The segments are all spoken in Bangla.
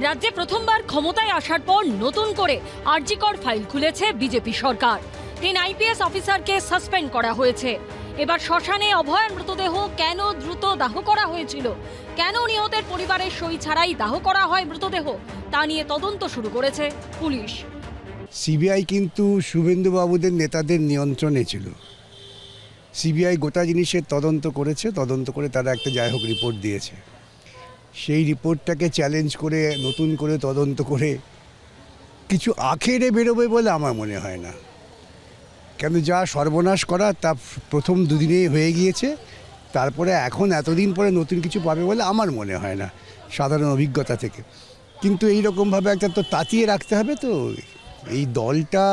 রাজ্যে প্রথমবার ক্ষমতায় আসার পর নতুন করে আরজিকর ফাইল খুলেছে বিজেপি সরকার। 3 আইপিএস অফিসারকে সাসপেন্ড করা হয়েছে। এবার শ্মশানে অভয়ের মৃতদেহ কেন দ্রুত দাহ করা হয়েছিল, কেন নিহতের পরিবারের সই ছাড়াই দাহ করা হয় মৃতদেহ, তা নিয়ে তদন্ত শুরু করেছে পুলিশ। সিবিআই কিন্তু শুভেন্দুবাবুদের নেতাদের নিয়ন্ত্রণে ছিল। সিবিআই গোটা জিনিসের তদন্ত করেছে, তদন্ত করে তারা একটা যাই হোক রিপোর্ট দিয়েছে। সেই রিপোর্টটাকে চ্যালেঞ্জ করে নতুন করে তদন্ত করে কিছু আখেরে বেরোবে বলে আমার মনে হয় না। কেন যা সর্বনাশ করা তা প্রথম দুদিনেই হয়ে গিয়েছে, তারপরে এখন এতদিন পরে নতুন কিছু পাবে বলে আমার মনে হয় না সাধারণ অভিজ্ঞতা থেকে। কিন্তু এইরকমভাবে একটা তো তাতিয়ে রাখতে হবে। তো এই দলটা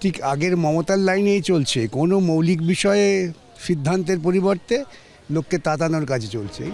ঠিক আগের মমতার লাইনেই চলছে, কোনো মৌলিক বিষয়ে সিদ্ধান্তের পরিবর্তে লোককে তাতানোর কাজে চলছে।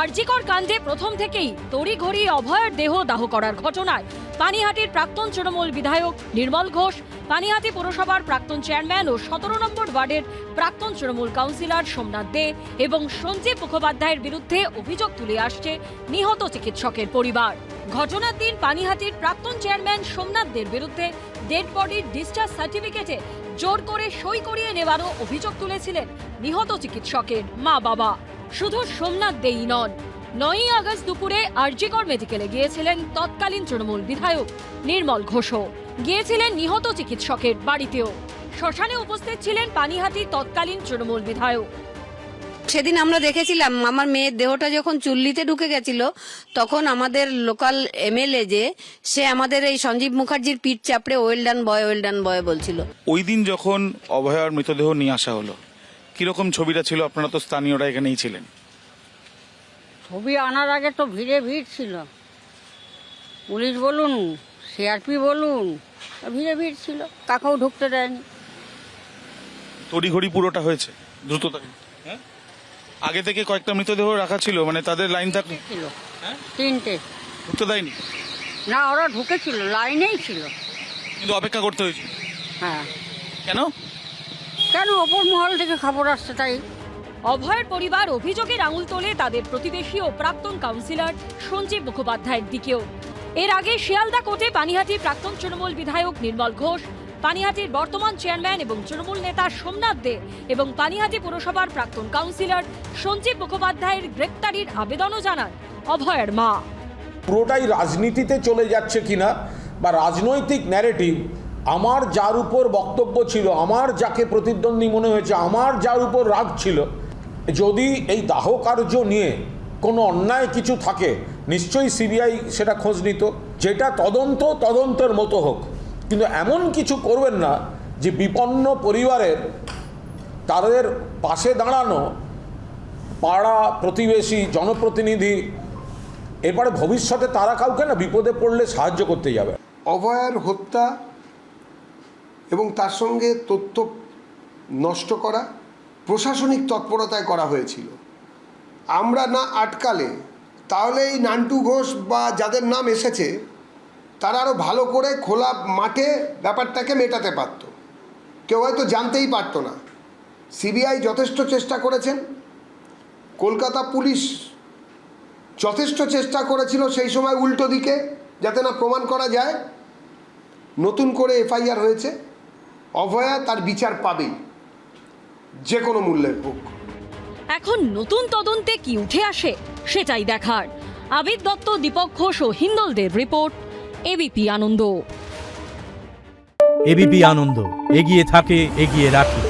আরজিকর কাণ্ডে প্রথম থেকেই তড়িঘড়ি অভয়ের দেহ দাহ করার ঘটনায় পানিহাটির প্রাক্তন তৃণমূল বিধায়ক নির্মল ঘোষ, পানিহাটি পুরসভার প্রাক্তন চেয়ারম্যান ও 17 নম্বর ওয়ার্ডের প্রাক্তন তৃণমূল কাউন্সিলর সোমনাথ দে এবং সঞ্জীব মুখোপাধ্যায়ের বিরুদ্ধে অভিযোগ তুলে আসছে নিহত চিকিৎসকের পরিবার। ঘটনার দিন পানিহাটির প্রাক্তন চেয়ারম্যান সোমনাথ দের বিরুদ্ধে ডেড বডির ডিসচার্জ সার্টিফিকেটে জোর করে সই করিয়ে নেওয়ারও অভিযোগ তুলেছিলেন নিহত চিকিৎসকের মা বাবা। শুধু সোমনাথ দেই নন, 9ই আগস্ট দুপুরে আরজিকর মেডিকেলে গিয়েছিলেন তৎকালীন তৃণমূল বিধায়ক নির্মল ঘোষও, গিয়েছিলেন নিহত চিকিৎসকের বাড়িতেও। শ্মশানে উপস্থিত ছিলেন পানিহাটি তৎকালীন তৃণমূল বিধায়ক। সেদিন আমরা দেখেছিলাম আমার মেয়ের দেহটা যখন চুল্লিতে ঢুকে গেছিল, তখন আমাদের লোকাল এমএলএ সে আমাদের এই সঞ্জীব মুখার্জির পিঠ চাপড়ে ওয়েল ডান বয় বলছিল। ওই দিন যখন অভয়ার মৃতদেহ নিয়ে আসা হলো, কিরকম ছবিটা ছিল? আপনারা তো স্থানীয়রা এখানেই ছিলেন। ছবি আনার আগে তো ভিড় ছিল, পুলিশ বলুন সিআরপি বলুন, ভিড় ছিল, কাকেও ঢুকতে দেয়নি। তড়িঘড়ি পুরোটা হয়েছে দ্রুততা। হ্যাঁ, আগে থেকে কয়েকটা মৃতদেহ রাখা ছিল, মানে তাদের লাইন থাকলো ছিল 3টে, ঢুকতে দেয়নি না ওরা ঢুকেছিল, লাইনেই ছিল, কিন্তু অপেক্ষা করতে হয়েছে। হ্যাঁ কেন ওপর মহল থেকে খবর আসছে তাই। অভয়ের পরিবার অভিযোগের আঙুল তোলে তাদের প্রতিবেশী ও প্রাক্তন কাউন্সিলর সঞ্জীব মুখোপাধ্যায়ের দিকেও। এর আগে শিয়ালদা কোর্টে পানিহাটির প্রাক্তন তৃণমূল বিধায়ক নির্মল ঘোষ, পানিহাটির বর্তমান চেয়ারম্যান এবং তৃণমূল নেতা সোমনাথ দে এবং পানিহাটি পুরসভার প্রাক্তন কাউন্সিলর সঞ্জীব মুখোপাধ্যায়ের গ্রেপ্তারির আবেদনও জানান অভয়ের মা। পুরোটাই রাজনীতিতে চলে যাচ্ছে কিনা বা রাজনৈতিক ন্যারেটিভ, আমার যার উপর বক্তব্য ছিল, আমার যাকে প্রতিদ্বন্দ্বী মনে হয়েছে, আমার যার উপর রাগ ছিল, যদি এই দাহ কার্য নিয়ে কোনো অন্যায় কিছু থাকে নিশ্চয়ই সিবিআই সেটা খোঁজ নিত। যেটা তদন্তের মতো হোক, কিন্তু এমন কিছু করবেন না যে বিপন্ন পরিবারের তাদের পাশে দাঁড়ানো পাড়া প্রতিবেশী জনপ্রতিনিধি, এরপরে ভবিষ্যতে তারা কাউকে না বিপদে পড়লে সাহায্য করতে যাবে। অভয়ার হত্যা এবং তার সঙ্গে তথ্য নষ্ট করা প্রশাসনিক তৎপরতায় করা হয়েছিল। আমরা না আটকালে তাহলে এই নান্টু ঘোষ বা যাদের নাম এসেছে তারা আরও ভালো করে খোলা মাঠে ব্যাপারটাকে মেটাতে পারত, কেউ হয়তো জানতেই পারতো না। সিবিআই যথেষ্ট চেষ্টা করেছেন, কলকাতা পুলিশ যথেষ্ট চেষ্টা করেছিল সেই সময় উল্টো দিকে, যাতে না প্রমাণ করা যায়। নতুন করে এফআইআর হয়েছে, অভয়া তার বিচার পাবেই, যে কোনো মূল্যের হোক। এখন নতুন তদন্তে কি উঠে আসে সেটাই দেখার। আবিদ দত্ত, দীপক ঘোষ ও হিন্দলদের রিপোর্ট, এবিপি আনন্দ। এবিপি আনন্দ, এগিয়ে থাকে, এগিয়ে রাখে।